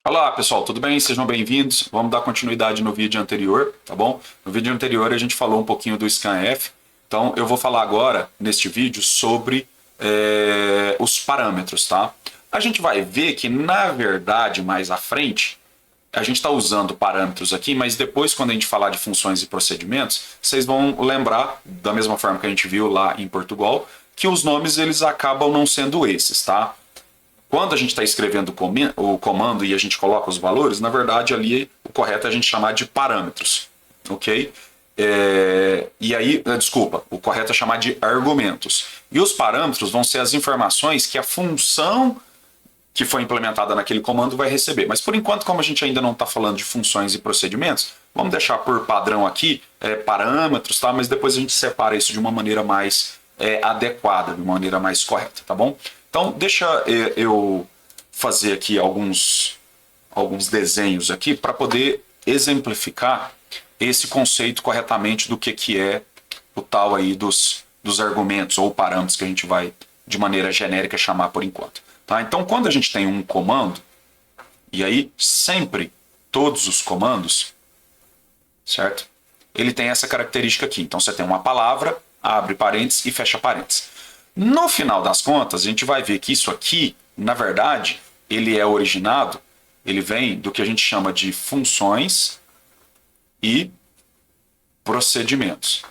Olá pessoal, tudo bem? Sejam bem-vindos. Vamos dar continuidade no vídeo anterior, tá bom? No vídeo anterior a gente falou um pouquinho do scanf, então eu vou falar agora, neste vídeo, sobre os parâmetros, tá? A gente vai ver que, na verdade, mais à frente, a gente está usando parâmetros aqui, mas depois, quando a gente falar de funções e procedimentos, vocês vão lembrar, da mesma forma que a gente viu lá em Portugal, que os nomes eles acabam não sendo esses, tá? Quando a gente está escrevendo o comando e a gente coloca os valores, na verdade ali o correto é a gente chamar de parâmetros, ok? E aí, desculpa, o correto é chamar de argumentos. E os parâmetros vão ser as informações que a função que foi implementada naquele comando vai receber. Mas por enquanto, como a gente ainda não está falando de funções e procedimentos, vamos deixar por padrão aqui parâmetros, tá? Mas depois a gente separa isso de uma maneira mais adequada, de uma maneira mais correta, tá bom? Então, deixa eu fazer aqui alguns desenhos aqui para poder exemplificar esse conceito corretamente do que é o tal aí dos argumentos ou parâmetros que a gente vai, de maneira genérica, chamar por enquanto. Tá? Então, quando a gente tem um comando, e aí sempre todos os comandos, certo? Ele tem essa característica aqui. Então, você tem uma palavra, abre parênteses e fecha parênteses. No final das contas, a gente vai ver que isso aqui, na verdade, ele é originado, ele vem do que a gente chama de funções e procedimentos.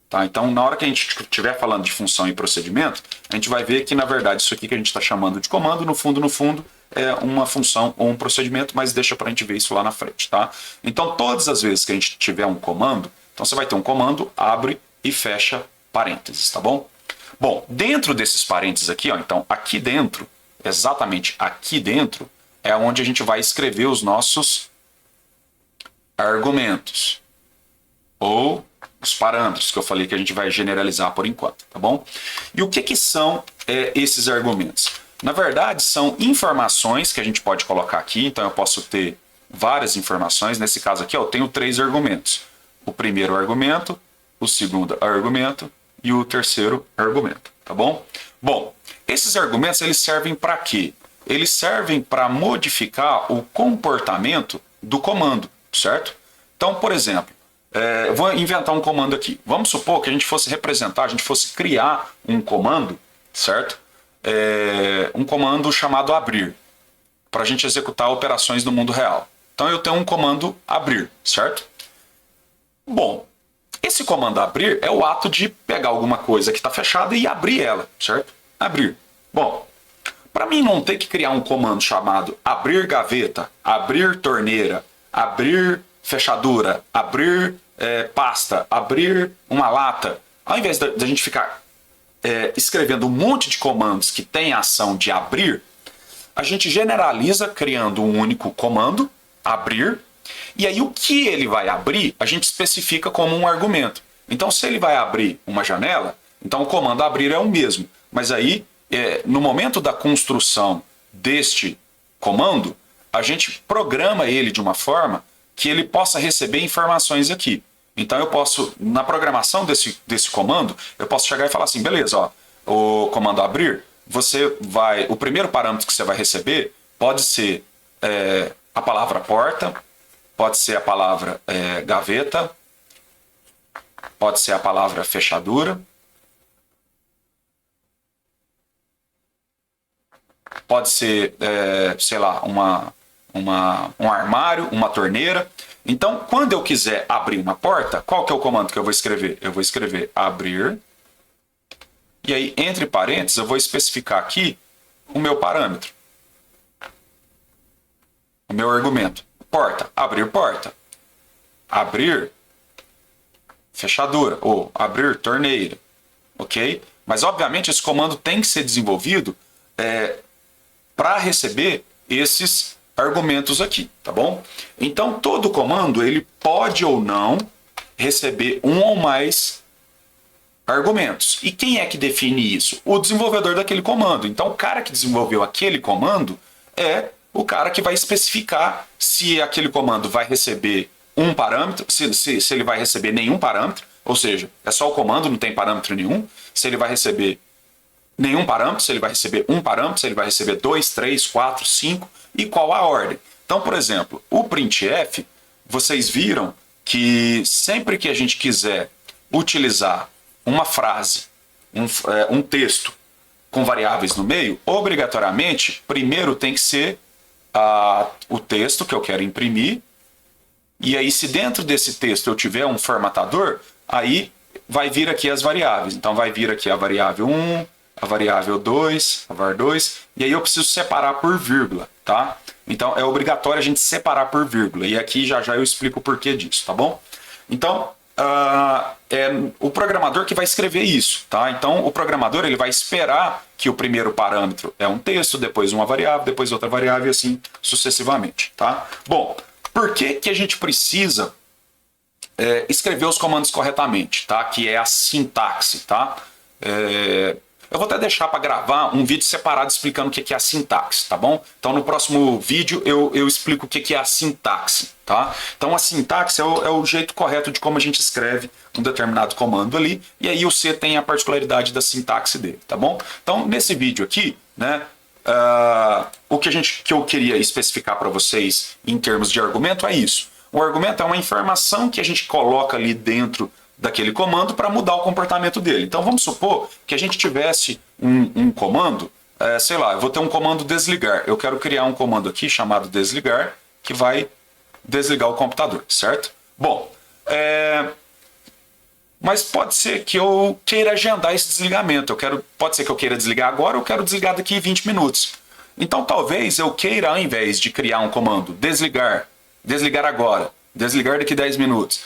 Tá? Então, na hora que a gente estiver falando de função e procedimento, a gente vai ver que, na verdade, isso aqui que a gente está chamando de comando, no fundo, é uma função ou um procedimento, mas deixa para a gente ver isso lá na frente. Tá? Então, todas as vezes que a gente tiver um comando, então você vai ter um comando, abre e fecha parênteses, tá bom? Bom, dentro desses parênteses aqui, ó, então aqui dentro, exatamente aqui dentro, é onde a gente vai escrever os nossos argumentos ou os parâmetros que eu falei que a gente vai generalizar por enquanto, tá bom? E o que são esses argumentos? Na verdade, são informações que a gente pode colocar aqui, então eu posso ter várias informações, nesse caso aqui ó, eu tenho 3 argumentos. O primeiro argumento, o segundo argumento e o terceiro argumento, tá bom? Bom, esses argumentos eles servem para quê? Eles servem para modificar o comportamento do comando, certo? Então, por exemplo, eu vou inventar um comando aqui. Vamos supor que a gente fosse representar, a gente fosse criar um comando, certo? Um comando chamado abrir, para a gente executar operações no mundo real. Então eu tenho um comando abrir, certo? Bom, esse comando abrir é o ato de pegar alguma coisa que está fechada e abrir ela, certo? Abrir. Bom, para mim não ter que criar um comando chamado abrir gaveta, abrir torneira, abrir fechadura, abrir pasta, abrir uma lata, ao invés da gente ficar escrevendo um monte de comandos que tem a ação de abrir, a gente generaliza criando um único comando, abrir, e aí o que ele vai abrir, a gente especifica como um argumento. Então, se ele vai abrir uma janela, então o comando abrir é o mesmo. Mas aí, no momento da construção deste comando, a gente programa ele de uma forma que ele possa receber informações aqui. Então eu posso, na programação desse comando, eu posso chegar e falar assim, beleza, ó, o comando abrir, o primeiro parâmetro que você vai receber pode ser a palavra porta, pode ser a palavra gaveta, pode ser a palavra fechadura, pode ser, sei lá, um armário, uma torneira. Então, quando eu quiser abrir uma porta, qual que é o comando que eu vou escrever? Eu vou escrever abrir, e aí, entre parênteses, eu vou especificar aqui o meu parâmetro, o meu argumento. Porta, abrir fechadura, ou abrir torneira, ok? Mas, obviamente, esse comando tem que ser desenvolvido para receber esses argumentos aqui, tá bom? Então, todo comando, ele pode ou não receber um ou mais argumentos. E quem é que define isso? O desenvolvedor daquele comando. Então, o cara que desenvolveu aquele comando é o cara que vai especificar se aquele comando vai receber um parâmetro, se ele vai receber nenhum parâmetro, ou seja, é só o comando, não tem parâmetro nenhum, se ele vai receber nenhum parâmetro, se ele vai receber um parâmetro, se ele vai receber 2, 3, 4, 5 e qual a ordem. Então, por exemplo, o printf, vocês viram que sempre que a gente quiser utilizar uma frase, um texto com variáveis no meio, obrigatoriamente, primeiro tem que ser o texto que eu quero imprimir, e aí se dentro desse texto eu tiver um formatador, aí vai vir aqui as variáveis. Então vai vir aqui a variável 1, a variável 2, a var2, e aí eu preciso separar por vírgula, tá? Então é obrigatório a gente separar por vírgula, e aqui já eu explico o porquê disso, tá bom? Então, é o programador que vai escrever isso, tá? Então o programador ele vai esperar que o primeiro parâmetro é um texto, depois uma variável, depois outra variável e assim sucessivamente, tá? Bom, por que a gente precisa escrever os comandos corretamente, tá? Que é a sintaxe, tá? Eu vou até deixar para gravar um vídeo separado explicando o que é a sintaxe, tá bom? Então no próximo vídeo eu explico o que é a sintaxe, tá? Então a sintaxe é o jeito correto de como a gente escreve um determinado comando ali, e aí o C tem a particularidade da sintaxe dele, tá bom? Então nesse vídeo aqui, né, o que eu queria especificar para vocês em termos de argumento é isso. O argumento é uma informação que a gente coloca ali dentro daquele comando para mudar o comportamento dele. Então vamos supor que a gente tivesse um comando, sei lá, eu vou ter um comando desligar. Eu quero criar um comando aqui chamado desligar, que vai desligar o computador, certo? Bom, mas pode ser que eu queira agendar esse desligamento. Pode ser que eu queira desligar agora ou eu quero desligar daqui 20 minutos. Então talvez eu queira, ao invés de criar um comando desligar agora, desligar daqui 10 minutos,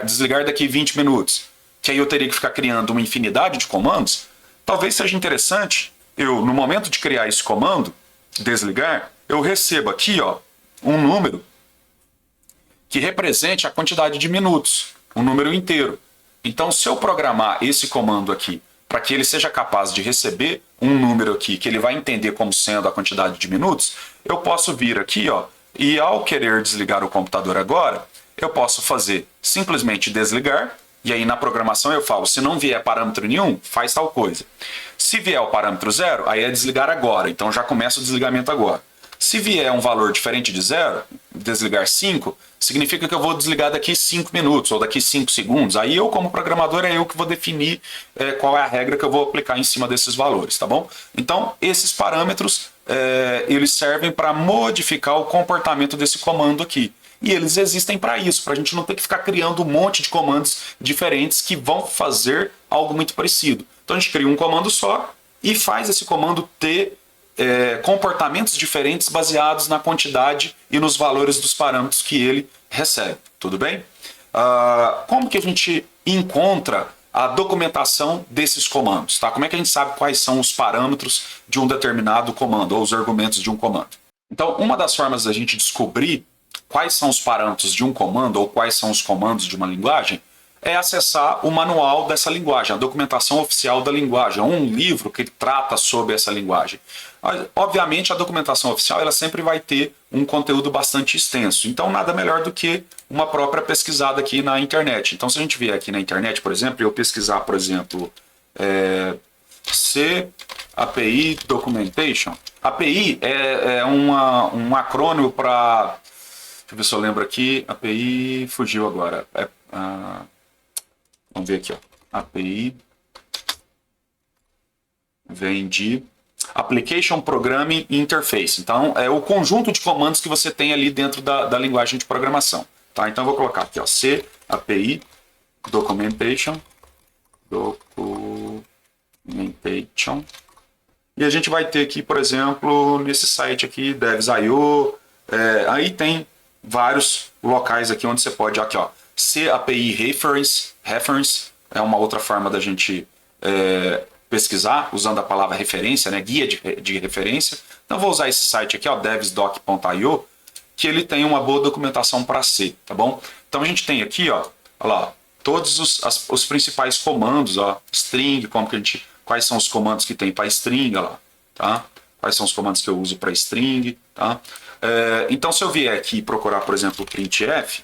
desligar daqui 20 minutos, que aí eu teria que ficar criando uma infinidade de comandos, talvez seja interessante eu, no momento de criar esse comando, desligar, eu recebo aqui um número que represente a quantidade de minutos, um número inteiro. Então, se eu programar esse comando aqui para que ele seja capaz de receber um número aqui que ele vai entender como sendo a quantidade de minutos, eu posso vir aqui, e ao querer desligar o computador agora, eu posso fazer simplesmente desligar, e aí na programação eu falo, se não vier parâmetro nenhum, faz tal coisa. Se vier o parâmetro 0, aí é desligar agora, então já começa o desligamento agora. Se vier um valor diferente de 0, desligar 5, significa que eu vou desligar daqui 5 minutos ou daqui 5 segundos. Aí eu, como programador, é eu que vou definir qual é a regra que eu vou aplicar em cima desses valores, tá bom? Então, esses parâmetros, eles servem para modificar o comportamento desse comando aqui. E eles existem para isso, para a gente não ter que ficar criando um monte de comandos diferentes que vão fazer algo muito parecido. Então a gente cria um comando só e faz esse comando ter comportamentos diferentes baseados na quantidade e nos valores dos parâmetros que ele recebe. Tudo bem? Como que a gente encontra a documentação desses comandos? Tá? Como é que a gente sabe quais são os parâmetros de um determinado comando ou os argumentos de um comando? Então, uma das formas da gente descobrir quais são os parâmetros de um comando ou quais são os comandos de uma linguagem é acessar o manual dessa linguagem, a documentação oficial da linguagem, um livro que trata sobre essa linguagem. Obviamente, a documentação oficial ela sempre vai ter um conteúdo bastante extenso, então nada melhor do que uma própria pesquisada aqui na internet. Então, se a gente vier aqui na internet, por exemplo, eu pesquisar, por exemplo, C API Documentation. API é um acrônimo para... Deixa eu ver se eu lembro aqui. API fugiu agora. Vamos ver aqui. API vem de Application Programming Interface. Então, é o conjunto de comandos que você tem ali dentro da linguagem de programação. Tá? Então, eu vou colocar aqui, C API Documentation. E a gente vai ter aqui, por exemplo, nesse site aqui, devs.io, aí tem vários locais aqui onde você pode, aqui C API Reference é uma outra forma da gente pesquisar, usando a palavra referência, né, guia de referência. Então vou usar esse site aqui, devsdoc.io, que ele tem uma boa documentação para C, tá bom? Então a gente tem aqui, olha lá, todos os principais comandos, string, quais são os comandos que tem para string, olha lá, tá? Quais são os comandos que eu uso para string, tá? Então se eu vier aqui e procurar, por exemplo, printf,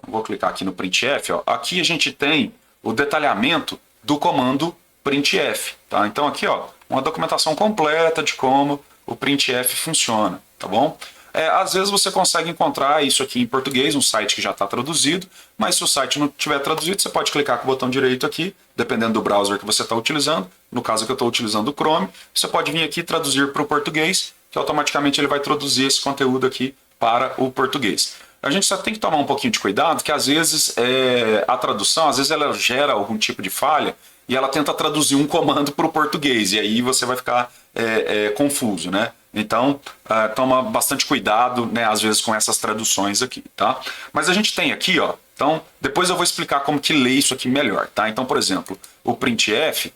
vou clicar aqui no printf, aqui a gente tem o detalhamento do comando printf, tá? Então aqui, uma documentação completa de como o printf funciona, tá bom? Às vezes você consegue encontrar isso aqui em português, um site que já está traduzido, mas se o site não estiver traduzido, você pode clicar com o botão direito aqui, dependendo do browser que você está utilizando. No caso que eu estou utilizando o Chrome, você pode vir aqui e traduzir para o português, que automaticamente ele vai traduzir esse conteúdo aqui para o português. A gente só tem que tomar um pouquinho de cuidado, que às vezes a tradução, às vezes ela gera algum tipo de falha e ela tenta traduzir um comando para o português, e aí você vai ficar confuso, né? Então, toma bastante cuidado, né, às vezes com essas traduções aqui, tá? Mas a gente tem aqui, ó, então, depois eu vou explicar como que lê isso aqui melhor, tá? Então, por exemplo, o printf,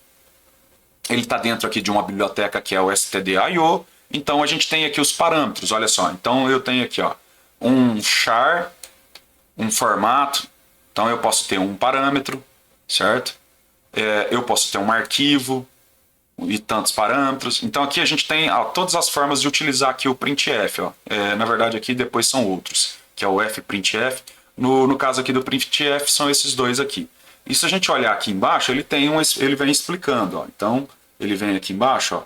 ele está dentro aqui de uma biblioteca que é o stdio, então a gente tem aqui os parâmetros, olha só. Então eu tenho aqui, ó, um char, um formato, então eu posso ter um parâmetro, certo? Eu posso ter um arquivo e tantos parâmetros. Então aqui a gente tem todas as formas de utilizar aqui o printf. Ó. Na verdade aqui depois são outros, que é o fprintf. No caso aqui do printf são esses dois aqui. E se a gente olhar aqui embaixo, ele vem explicando. Ó. Então ele vem aqui embaixo, ó.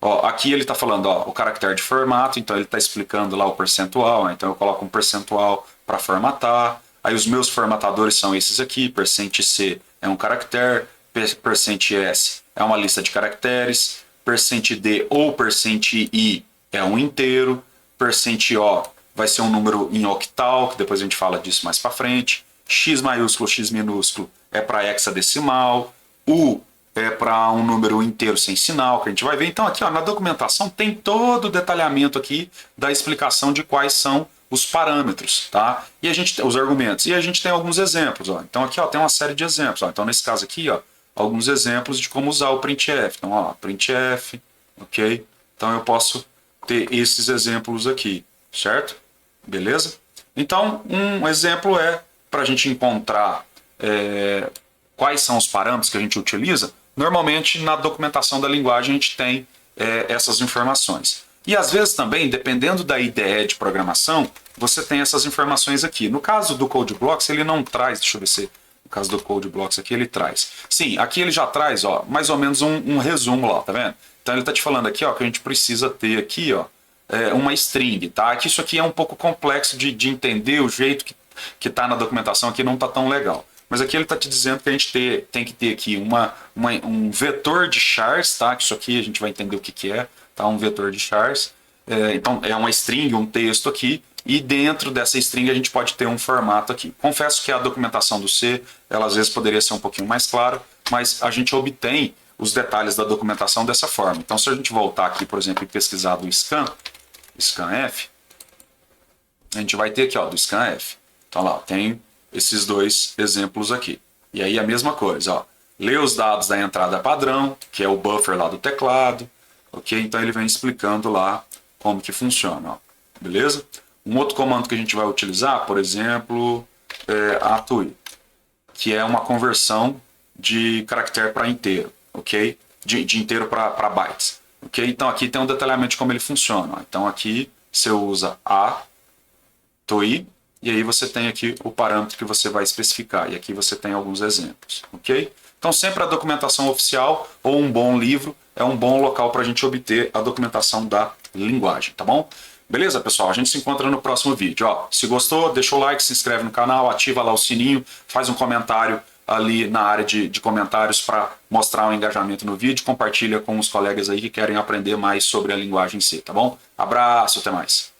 Ó, aqui ele está falando ó, o caractere de formato, então ele está explicando lá o percentual, né? Então eu coloco um percentual para formatar. Aí os meus formatadores são esses aqui, %C é um caractere, %S é uma lista de caracteres, %D ou %I é um inteiro, %O vai ser um número em octal, que depois a gente fala disso mais para frente, X maiúsculo, X minúsculo é para hexadecimal, U é para um número inteiro sem sinal, que a gente vai ver. Então aqui ó, na documentação tem todo o detalhamento aqui da explicação de quais são os parâmetros, tá? E a gente os argumentos. E a gente tem alguns exemplos, ó. Então aqui ó, tem uma série de exemplos, ó. Então nesse caso aqui, ó, alguns exemplos de como usar o printf. Então ó, printf, OK? Então eu posso ter esses exemplos aqui, certo? Beleza? Então um exemplo é para a gente encontrar quais são os parâmetros que a gente utiliza. Normalmente, na documentação da linguagem, a gente tem essas informações. E às vezes também, dependendo da IDE de programação, você tem essas informações aqui. No caso do CodeBlocks, ele não traz, deixa eu ver se no caso do CodeBlocks aqui ele traz. Sim, aqui ele já traz ó, mais ou menos um resumo lá, tá vendo? Então ele está te falando aqui ó, que a gente precisa ter aqui ó, uma string, tá? Que isso aqui é um pouco complexo de entender, o jeito que está na documentação aqui não está tão legal. Mas aqui ele está te dizendo que a gente tem que ter aqui um vetor de chars, tá? Que isso aqui a gente vai entender o que é, tá? Um vetor de chars. Então é uma string, um texto aqui, e dentro dessa string a gente pode ter um formato aqui. Confesso que a documentação do C, ela às vezes poderia ser um pouquinho mais clara, mas a gente obtém os detalhes da documentação dessa forma. Então se a gente voltar aqui, por exemplo, e pesquisar do scanf, a gente vai ter aqui ó, do scanf. Então lá, tem esses dois exemplos aqui. E aí a mesma coisa, ó. Lê os dados da entrada padrão, que é o buffer lá do teclado, ok? Então ele vem explicando lá como que funciona, ó. Beleza? Um outro comando que a gente vai utilizar, por exemplo, é atui, que é uma conversão de caractere para inteiro, ok? De inteiro para bytes, ok? Então aqui tem um detalhamento de como ele funciona, ó. Então aqui você usa atui, e aí você tem aqui o parâmetro que você vai especificar. E aqui você tem alguns exemplos, ok? Então sempre a documentação oficial ou um bom livro é um bom local para a gente obter a documentação da linguagem, tá bom? Beleza, pessoal? A gente se encontra no próximo vídeo. Ó, se gostou, deixa o like, se inscreve no canal, ativa lá o sininho, faz um comentário ali na área de comentários para mostrar o engajamento no vídeo, compartilha com os colegas aí que querem aprender mais sobre a linguagem C, tá bom? Abraço, até mais!